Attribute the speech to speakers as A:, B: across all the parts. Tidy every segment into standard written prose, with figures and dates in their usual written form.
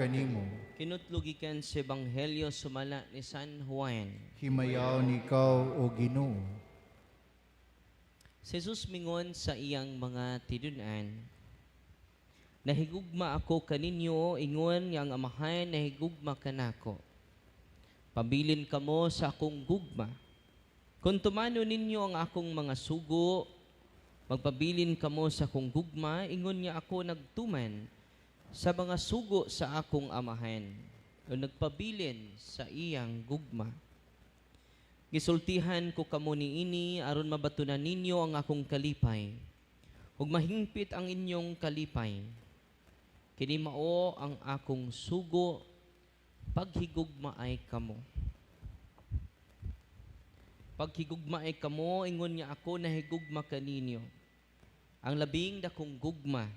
A: kanimo.
B: Kinutlugikan sa Ebanghelyo sumala ni San Juan.
A: Himayaw ni ikaw o Ginoo.
B: Si Jesus mingon sa iyang mga tinunan, nahigugma ako kaninyo, ingon yang amahan, nahigugma kanako. Pabilin kamo sa akong gugma. Kung tumano ninyo ang akong mga sugo, magpabilin kamo sa akong gugma, ingon niya ako nagtuman sa mga sugo sa akong amahan, o nagpabilin sa iyang gugma. Gisultihan ko kamo niini aron mabatunan ninyo ang akong kalipay, ug mahingpit ang inyong kalipay. Kini mao ang akong sugo, paghigugmaay kamo. Paghigugmaay kamo, ingon niya ako nahigugma kaninyo. Ang labing dakong gugma,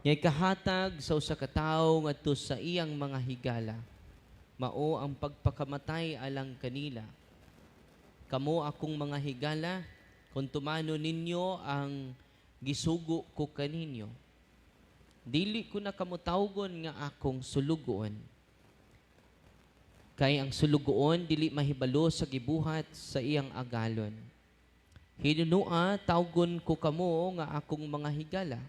B: nga'y kahatag sa usa ka tawo ngadto sa iyang mga higala, mao ang pagpakamatay alang kanila. Kamo akong mga higala, kung tumano ninyo ang gisugo ko kaninyo. Dili ko na kamutawgon nga akong sulugoon. Kay ang sulugoon dili mahibalo sa gibuhat sa iyang agalon. Hinunua tawgon ko kamo nga akong mga higala.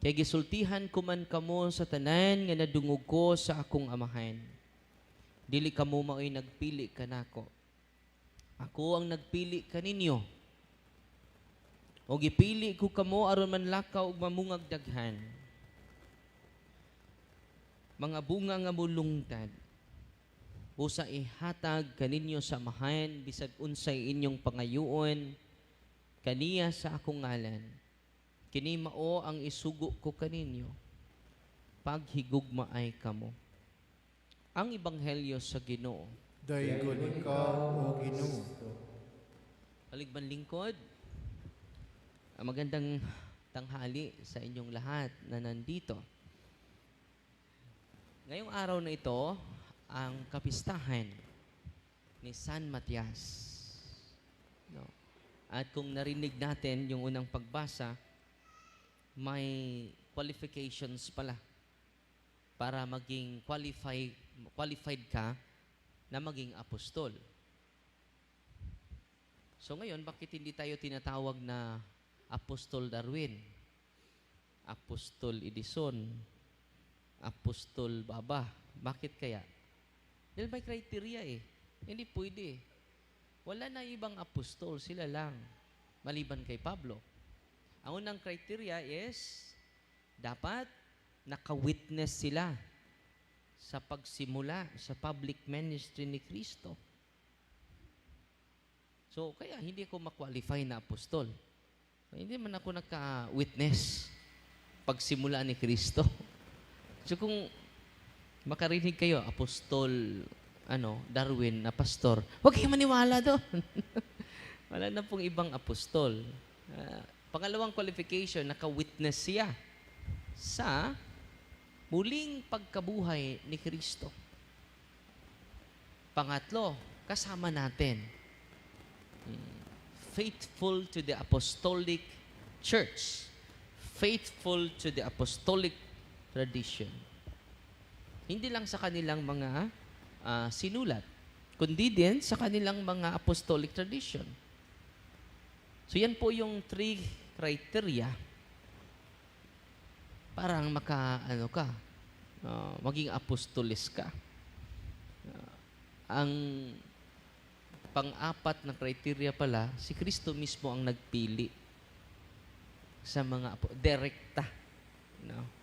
B: Kaya gisultihan ko man kamo sa tanan nga nadungog ko sa akong amahan. Dili kamo mao'y nagpili kanako. Ako ang nagpili kaninyo. O gipili ko kamo aron manlakaw ug mamungag daghan. Mga bunga nga mulungtad. Busa ihatag kaninyo sa amahan bisag unsay inyong pangayuon kaniya sa akong ngalan. Kini mao ang isugo ko kaninyo, paghigugmaay kamo. Ang Ebanghelyo sa Ginoo.
A: Daygon ikaw o Ginoo.
B: Kaligban lingkod, magandang tanghali sa inyong lahat na nandito. Ngayong araw na ito, ang kapistahan ni San Matias. No? At kung narinig natin yung unang pagbasa, may qualifications pala para maging qualified ka na maging apostol. So ngayon, bakit hindi tayo tinatawag na Apostol Darwin, Apostol Edison, Apostol Baba? Bakit kaya? Dahil may criteria eh. Hindi pwede. Wala na ibang apostol, sila lang. Maliban kay Pablo. Ang unang criteria is, dapat naka-witness sila sa pagsimula sa public ministry ni Kristo. So, kaya hindi ako ma-qualify na apostol. Hindi man ako naka-witness pagsimula ni Kristo. So, kung makarinig kayo, apostol, Darwin na pastor, huwag kayong maniwala doon. Wala na pong ibang apostol. Pangalawang qualification, naka-witness siya sa muling pagkabuhay ni Kristo. Pangatlo, kasama natin. Faithful to the apostolic church. Faithful to the apostolic tradition. Hindi lang sa kanilang mga sinulat, kundi din sa kanilang mga apostolic tradition. So yan po yung 3 criteria parang maging apostolis ka. Ang pang-apat na criteria pala, si Kristo mismo ang nagpili sa mga direkta. No?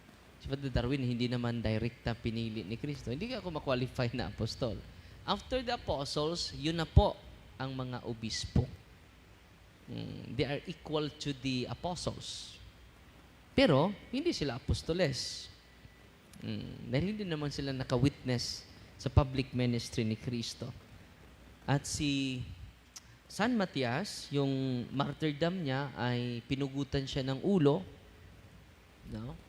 B: Si Father Darwin, hindi naman direkta pinili ni Kristo. Hindi ako ma-qualify na apostol. After the apostles, yun na po ang mga obispo. They are equal to the apostles. Pero, hindi sila apostoles. Dahil hindi naman sila naka-witness sa public ministry ni Kristo. At si San Matias, yung martyrdom niya ay pinugutan siya ng ulo. No?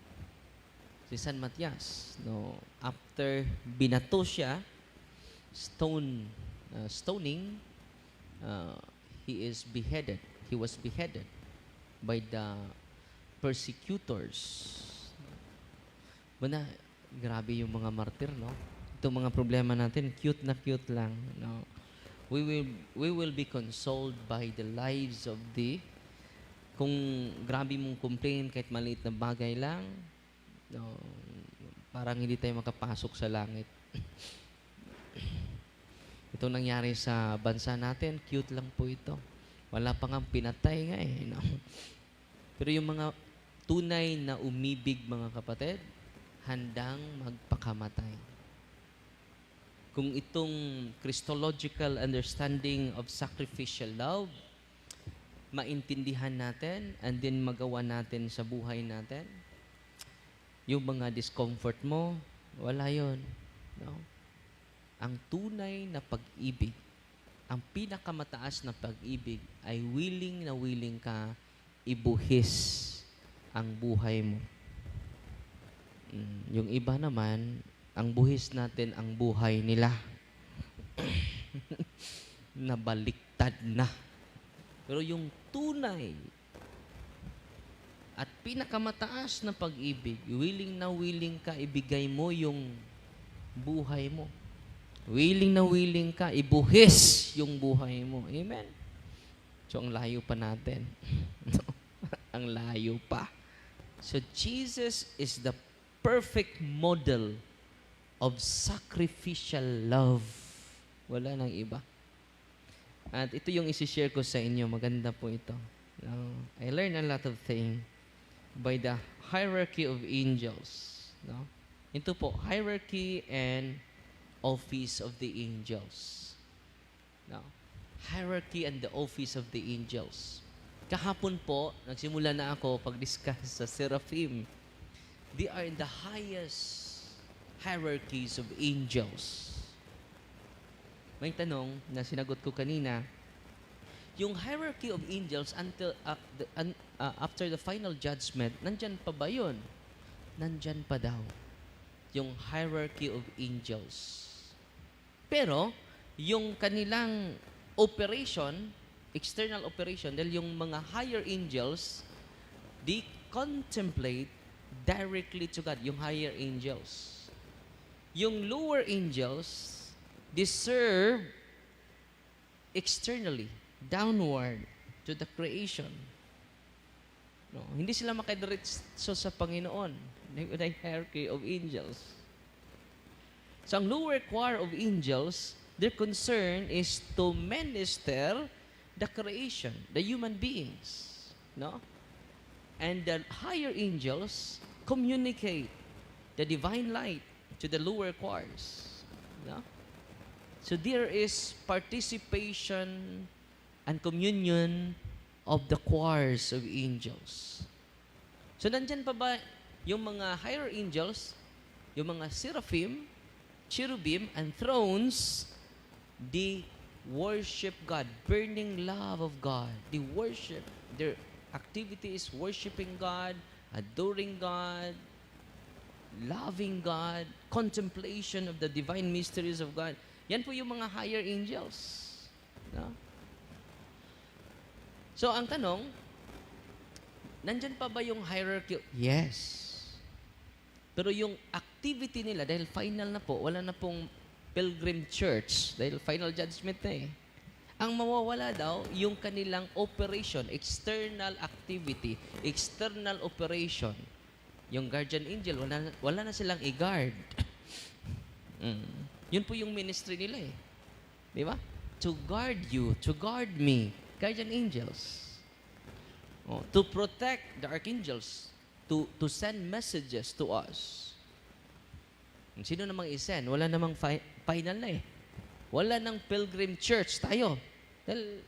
B: Si San Matias, no? After binato siya, stoning, he was beheaded by the persecutors. Grabe yung mga martir, no? Itong mga problema natin, cute na cute lang, no? We will be consoled by the lives of the, kung grabe mong complain kahit maliit na bagay lang, no, parang hindi tayo makapasok sa langit. Ito nangyari sa bansa natin, cute lang po ito. Wala pa nga pinatay nga eh. No? Pero yung mga tunay na umibig, mga kapatid, handang magpakamatay. Kung itong Christological understanding of sacrificial love, maintindihan natin and then magawa natin sa buhay natin, yung mga discomfort mo, wala yon. No? Ang tunay na pag-ibig, ang pinakamataas na pag-ibig ay willing na willing ka ibuhis ang buhay mo. Yung iba naman, ang buhis natin ang buhay nila. Nabaliktad na. Pero yung tunay at pinakamataas na pag-ibig, willing na willing ka ibigay mo yung buhay mo. Willing na willing ka ibuhis yung buhay mo. Amen? So, ang layo pa natin. Ang layo pa. So, Jesus is the perfect model of sacrificial love. Wala nang iba. At ito yung isi-share ko sa inyo. Maganda po ito. I learned a lot of things by the hierarchy of angels. No? Ito po, hierarchy and office of the angels. No? Hierarchy and the office of the angels. Kahapon po, nagsimula na ako pag-discuss sa seraphim. They are in the highest hierarchies of angels. May tanong na sinagot ko kanina, yung hierarchy of angels until after the final judgment, nandyan pa ba yun? Nandyan pa daw. Yung hierarchy of angels. Pero, yung kanilang operation, external operation, dahil yung mga higher angels, they contemplate directly to God, yung higher angels. Yung lower angels, they serve externally, downward to the creation. No, hindi sila makadiretso sa Panginoon. The hierarchy of angels. So, ang lower choir of angels, their concern is to minister the creation, the human beings. No? And the higher angels communicate the divine light to the lower choirs. No? So there is participation and communion of the choirs of angels. So nandyan pa ba yung mga higher angels, yung mga seraphim, cherubim, and thrones, they worship God, burning love of God. They worship. Their activity is worshiping God, adoring God, loving God, contemplation of the divine mysteries of God. Yan po yung mga higher angels. No? So, ang tanong, nandyan pa ba yung hierarchy? Yes. Pero yung activity nila, dahil final na po, wala na pong pilgrim church, dahil final judgment na eh. Ang mawawala daw, yung kanilang operation, external activity, external operation. Yung guardian angel, wala na silang i-guard. Yun po yung ministry nila eh. Di ba? To guard you, to guard me. Guardian angels. To protect the archangels. To send messages to us. Sino namang i-send? Wala namang final na eh. Wala nang pilgrim church tayo. Dahil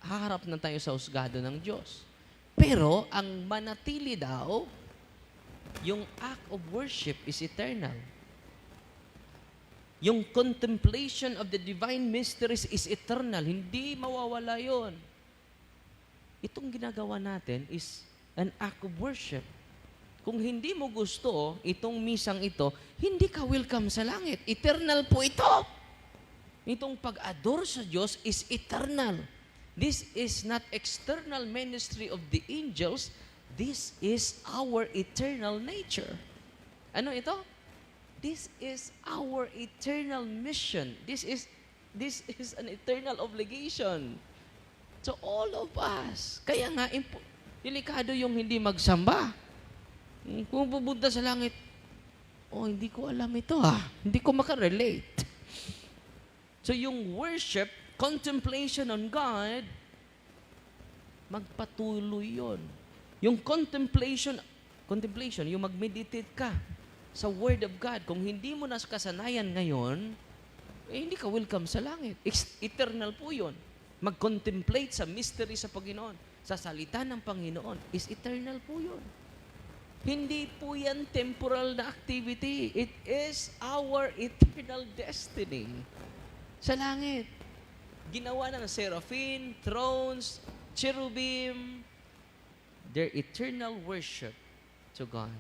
B: haharap na tayo sa husgado ng Diyos. Pero, ang manatili daw, yung act of worship is eternal. Yung contemplation of the divine mysteries is eternal. Hindi mawawala yon. Itong ginagawa natin is an act of worship. Kung hindi mo gusto itong misang ito, hindi ka welcome sa langit. Eternal po ito. Itong pag-adore sa Diyos is eternal. This is not external ministry of the angels. This is our eternal nature. Ano ito? This is our eternal mission. This is an eternal obligation to all of us. Kaya nga, delikado yung hindi magsamba. Kung pupunta sa langit, hindi ko alam ito Hindi ko makarelate. So yung worship, contemplation on God, magpatuloy yon. Yung contemplation, yung mag-meditate ka sa Word of God. Kung hindi mo na kasanayan ngayon, hindi ka welcome sa langit. Eternal po yun. Mag-contemplate sa mystery sa Panginoon, sa salita ng Panginoon, is eternal po yun. Hindi po yan temporal na activity. It is our eternal destiny. Sa langit. Ginawa na ng seraphim, thrones, cherubim, their eternal worship to God.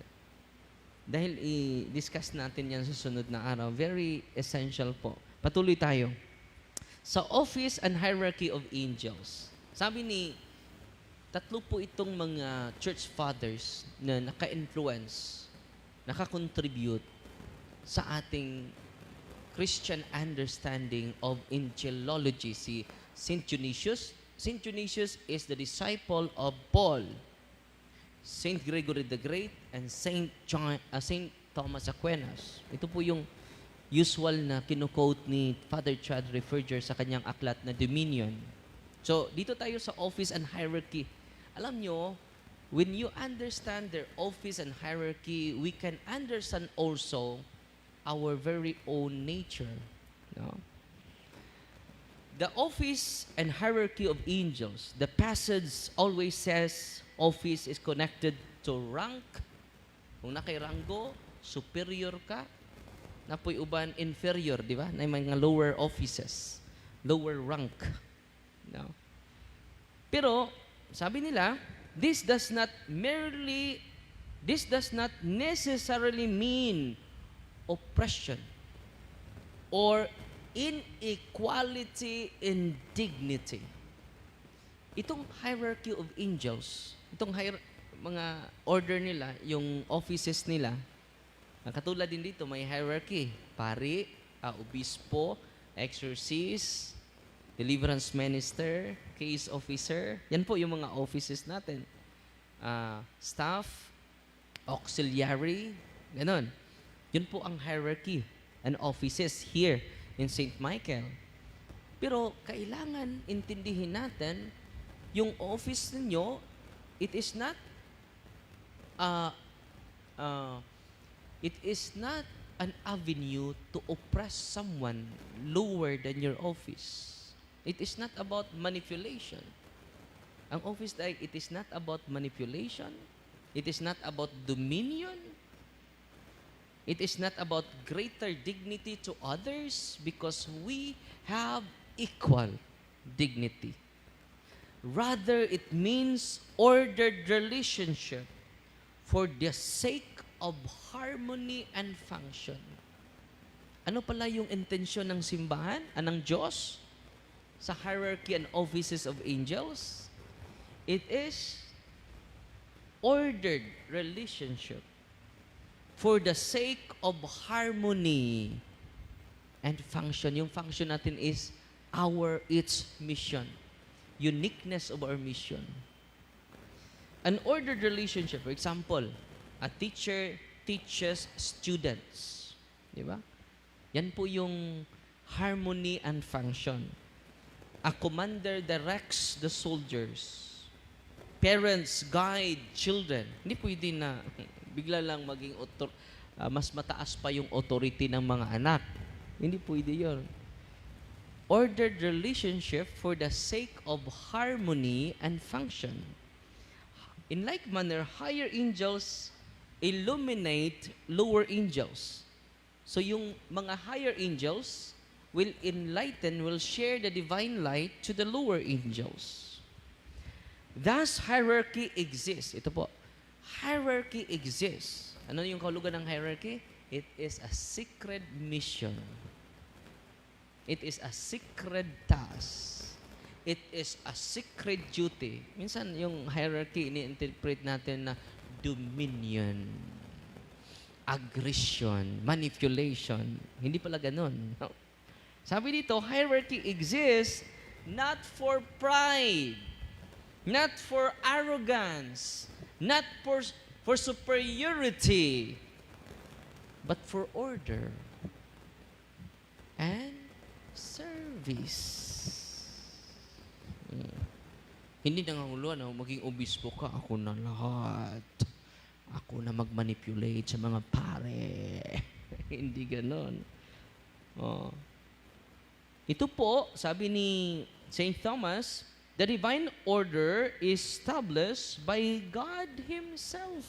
B: Dahil i-discuss natin yan sa sunod na araw, very essential po. Patuloy tayo. Sa office and hierarchy of angels. Sabi ni, tatlo po itong mga church fathers na naka-influence, naka-contribute sa ating Christian understanding of angelology. Si Saint Dionysius. Saint Dionysius is the disciple of Paul, Saint Gregory the Great, and Saint Thomas Aquinas. Ito po yung usual na kinu-quote ni Father Chad Rafferger sa kanyang aklat na Dominion. So, dito tayo sa office and hierarchy. Alam nyo, when you understand their office and hierarchy, we can understand also our very own nature. No? The office and hierarchy of angels, the passage always says office is connected to rank. Kung nakay-ranggo, superior ka. Napoy uban inferior, di ba? Na mga lower offices, lower rank. No? Pero, sabi nila, this does not necessarily mean oppression or inequality in dignity. Itong hierarchy of angels, itong mga order nila, yung offices nila, katulad din dito, may hierarchy. Pari, obispo, exorcist, deliverance minister, case officer. Yan po yung mga offices natin. Staff, auxiliary, ganon. Yun po ang hierarchy and offices here in St. Michael. Pero kailangan intindihin natin yung office ninyo, it is not an avenue to oppress someone lower than your office. It is not about manipulation. Ang office it is not about manipulation. It is not about dominion. It is not about greater dignity to others because we have equal dignity. Rather, it means ordered relationship for the sake of harmony and function. Ano pala yung intensyon ng simbahan, ng Diyos, sa hierarchy and offices of angels? It is ordered relationship for the sake of harmony and function. Yung function natin is its mission. Uniqueness of our mission. An ordered relationship, for example, a teacher teaches students. Di ba? Yan po yung harmony and function. A commander directs the soldiers. Parents guide children. Hindi pwede na bigla lang maging mas mataas pa yung authority ng mga anak. Hindi pwede yun. Ordered relationship for the sake of harmony and function. In like manner, higher angels illuminate lower angels. So yung mga higher angels will enlighten, will share the divine light to the lower angels. Thus, hierarchy exists. Ito po. Hierarchy exists. Ano yung kahulugan ng hierarchy? It is a sacred mission. It is a sacred task. It is a sacred duty. Minsan yung hierarchy ini-interpret natin na dominion. aggression, manipulation. Hindi pala ganun. No? Sabi dito, hierarchy exists not for pride, not for arrogance, not for superiority, but for order and service. Hindi nanganguluan na maging obispo ka, ako na lahat. Ako na mag-manipulate sa mga pare. Hindi ganon. Oh. Ito po, sabi ni St. Thomas, the divine order is established by God Himself.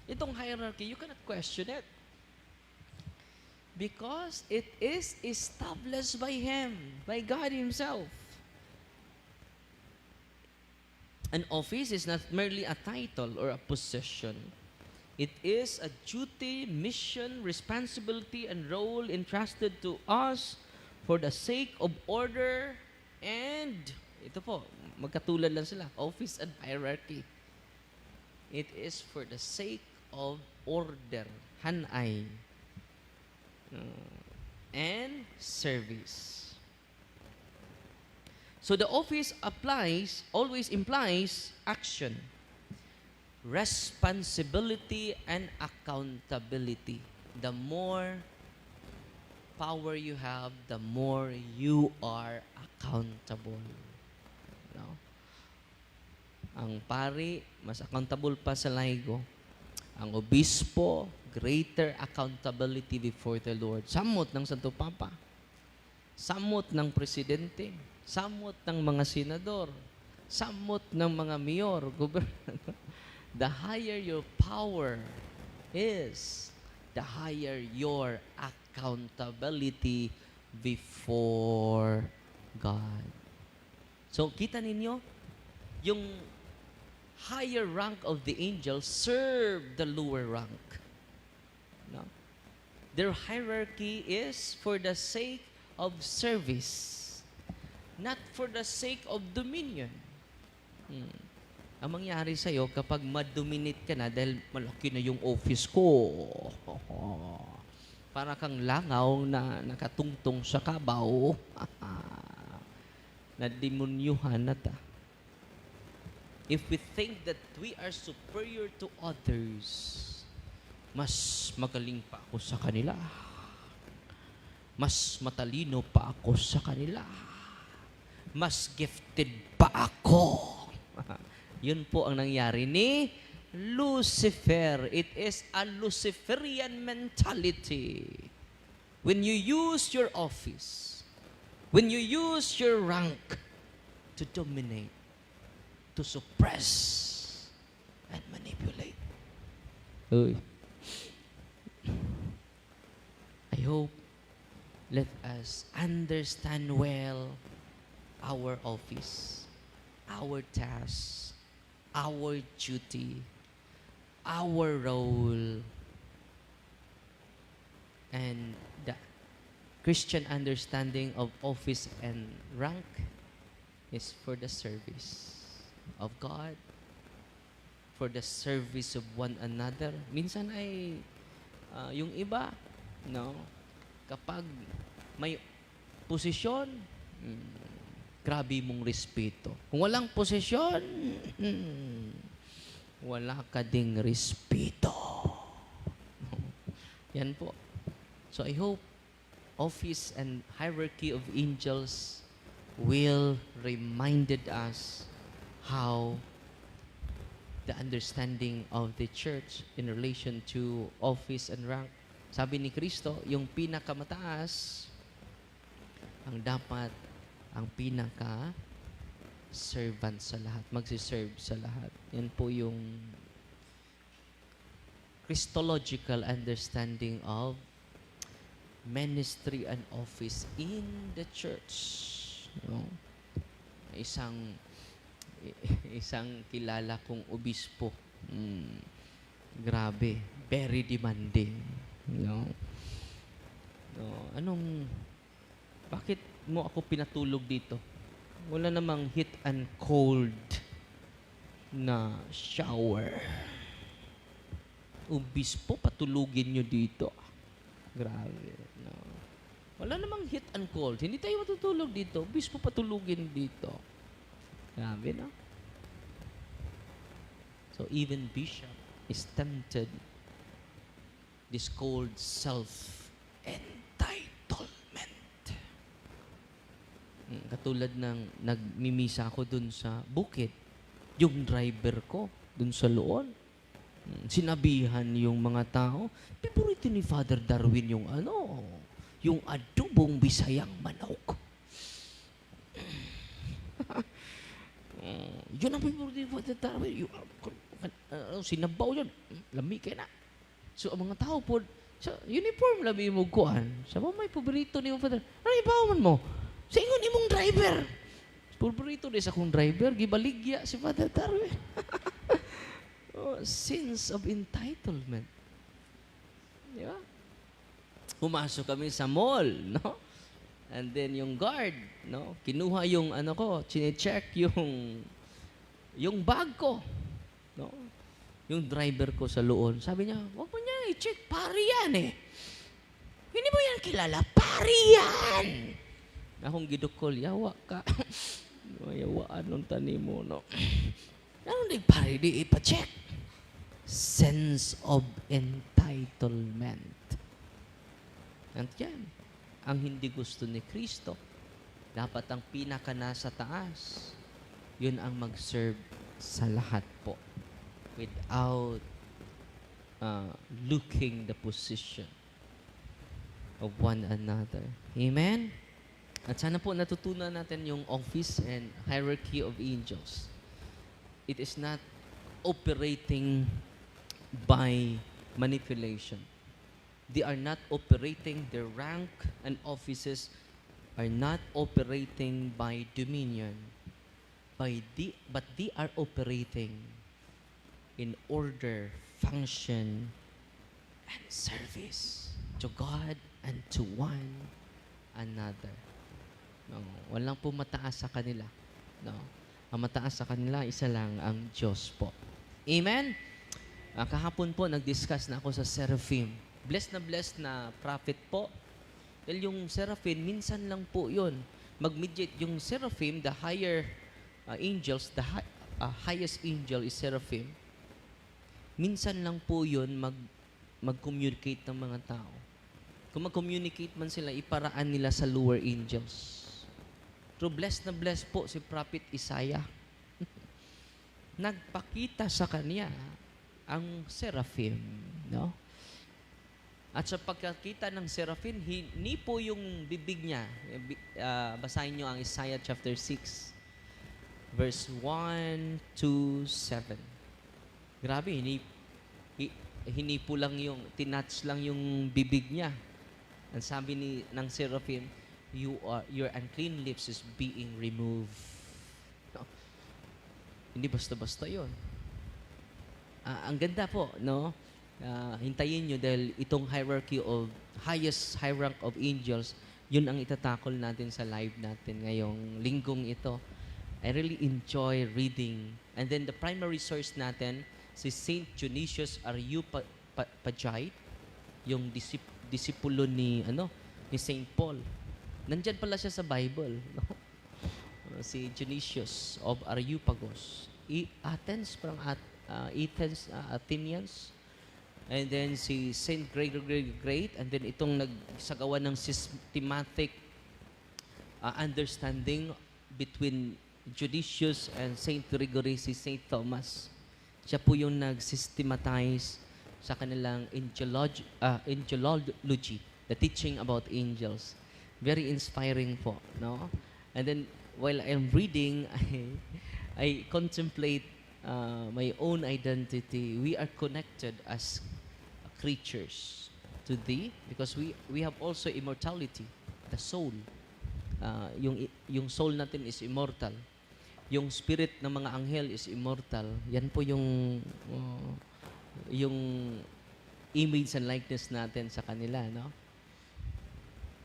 B: Itong hierarchy, you cannot question it. Because it is established by Him, by God Himself. An office is not merely a title or a position. It is a duty, mission, responsibility, and role entrusted to us for the sake of order and, ito po, magkatulad lang sila, office and hierarchy. It is for the sake of order, hanay, and service. So the office always implies action, responsibility, and accountability. The more power you have, the more you are accountable. No? Ang pari, mas accountable pa sa laigo. Ang obispo, greater accountability before the Lord. Samot ng Santo Papa. Samot ng presidente. Samot ng mga senador. Samot ng mga mayor, gobernador. The higher your power is, the higher your accountability before God. So, kita ninyo, yung higher rank of the angels serve the lower rank. No? Their hierarchy is for the sake of service, not for the sake of dominion. Ang mangyari sa'yo kapag ma-dominate ka na dahil malaki na yung office ko, para kang langaw na nakatungtong sa kabaw, na demonyuhan na ta. If we think that we are superior to others, mas magaling pa ako sa kanila. Mas matalino pa ako sa kanila. Mas gifted pa ako. Yun po ang nangyari ni Lucifer. It is a Luciferian mentality. When you use your office, when you use your rank to dominate, to suppress, and manipulate. Uy. I hope let us understand well our office, our task, our duty, our role, and the Christian understanding of office and rank is for the service of God, for the service of one another. Minsan ay yung iba, no, kapag may posisyon, grabe mong respeto. Kung walang posisyon, wala ka ding respeto. Yan po. So I hope office and hierarchy of angels will reminded us how the understanding of the church in relation to office and rank. Sabi ni Kristo, yung pinakamataas ang dapat ang pinaka-servant sa lahat, magsiserve sa lahat. Yan po yung Christological understanding of ministry and office in the church. No? Isang kilala kong obispo. Grabe, very demanding. No? Bakit mo ako pinatulog dito? Wala namang heat and cold na shower. Obispo, patulugin nyo dito. Grabe. No? Wala namang hit and cold. Hindi tayo matutulog dito. Obispo, patulugin dito. Grabe, no? So even bishop is tempted this called self-entitlement. Katulad ng nagmimisa ako dun sa bukid. Yung driver ko dun sa loob. Sinabihan yung mga tao, paborito ni Father Darwin yung yung adobong Bisayang manok. Yun ang paborito ni Father Darwin. Sinabaw yun. Lami kayo na. So, ang mga tao po, sa uniform lami mo kuan. Sa may paborito ni Father, ano ibawan mo? Sa ingon imong driver. Paborito ni sa akong driver, gibaligya si Father Darwin. Sense of entitlement. Di ba? Pumasok kami sa mall, no? And then yung guard, no? Kinuha yung chine-check yung bag ko. No? Yung driver ko sa loob, sabi niya, wag mo niya i-check, pari yan eh. Hindi mo yan kilala, pari yan! Akong gidukol, yawa ka. Yawaan ng tanim mo, no? Ano di pari, di ipa-check? Sense of entitlement. At yan, ang hindi gusto ni Kristo. Dapat ang pinaka nasa taas, yun ang mag-serve sa lahat po. Without looking the position of one another. Amen? At sana po natutunan natin yung office and hierarchy of angels. It is not operating by manipulation. They are not operating, their rank and offices are not operating by dominion, but they are operating in order, function, and service to God and to one another. No, walang po mataas sa kanila. No. Ang mataas sa kanila, isa lang, ang Diyos po. Amen? Kahapon po, nag-discuss na ako sa seraphim. Blessed na prophet po. Dahil yung seraphim, minsan lang po yun. Mag-mediate yung seraphim, the higher angels, the highest angel is seraphim. Minsan lang po yun mag-communicate ng mga tao. Kung mag-communicate man sila, iparaan nila sa lower angels. So, blessed po si Prophet Isaiah. Nagpakita sa kanya ang seraphim, no? At sa pagkakita ng seraphim, hindi po yung bibig niya. Basahin niyo ang Isaiah chapter 6, verse 1 to 7. Grabe, hindi po lang yung, tinatch lang yung bibig niya. Ang sabi ng seraphim, your unclean lips is being removed. No? Hindi basta-basta yun. Ang ganda po, no? Hintayin nyo dahil itong hierarchy of highest high rank of angels, yun ang itatakol natin sa live natin ngayong linggong ito. I really enjoy reading. And then the primary source natin, si Saint Dionysius Areopagite, yung disipulo ni Saint Paul. Nandyan pala siya sa Bible. No? Si Dionysius of Areopagus. Athenians. And then si Saint Gregory the Great. And then itong nagsagawa ng systematic understanding between Dionysius and Saint Gregory, si Saint Thomas. Siya po yung nag-systematize sa kanilang angelology, the teaching about angels. Very inspiring po, no? And then, while I'm reading, I contemplate my own identity. We are connected as creatures to Thee because we have also immortality, the soul. Yung soul natin is immortal. Yung spirit ng mga anghel is immortal. Yan po yung image and likeness natin sa kanila, no?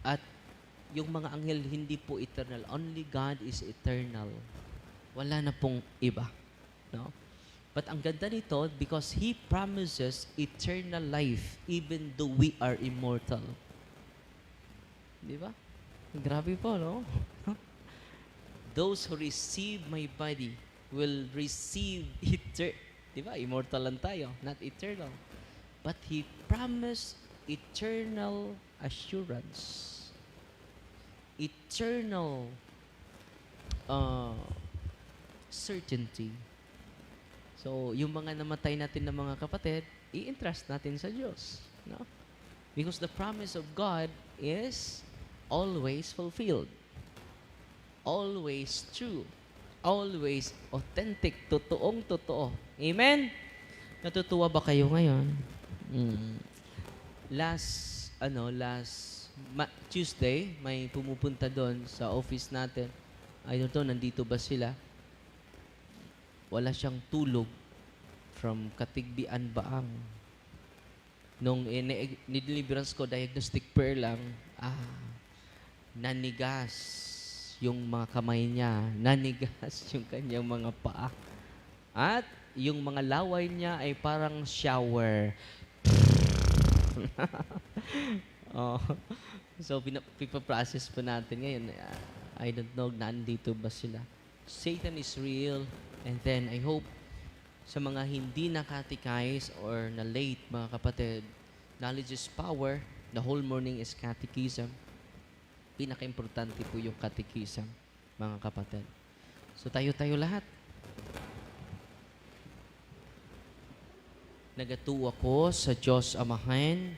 B: At yung mga anghel hindi po eternal. Only God is eternal. Wala na pong iba, no? But ang ganda nito, because He promises eternal life even though we are immortal. Di ba? Grabe po, no? Those who receive my body will receive di ba? Immortal lang tayo, not eternal. But He promised eternal assurance. Eternal certainty. So, yung mga namatay natin ng mga kapatid, i-entrust natin sa Diyos. No? Because the promise of God is always fulfilled. Always true. Always authentic. Totoong totoo. Amen? Natutuwa ba kayo ngayon? Last Tuesday, may pumupunta doon sa office natin. I don't know, nandito ba sila? Wala siyang tulog from Katigbian Baang. Nung nideliverance ko, diagnostic prayer lang, nanigas yung mga kamay niya, nanigas yung kanyang mga paa. At yung mga laway niya ay parang shower. Oh. So, pipaprocess pa natin ngayon. I don't know, nandito ba sila. Satan is real. And then, I hope sa mga hindi nakatikais or na late, mga kapatid, knowledge is power. The whole morning is catechism. Pinaka-importante po yung catechism, mga kapatid. So, tayo-tayo lahat. Nagatuwa ko sa Diyos Amahan,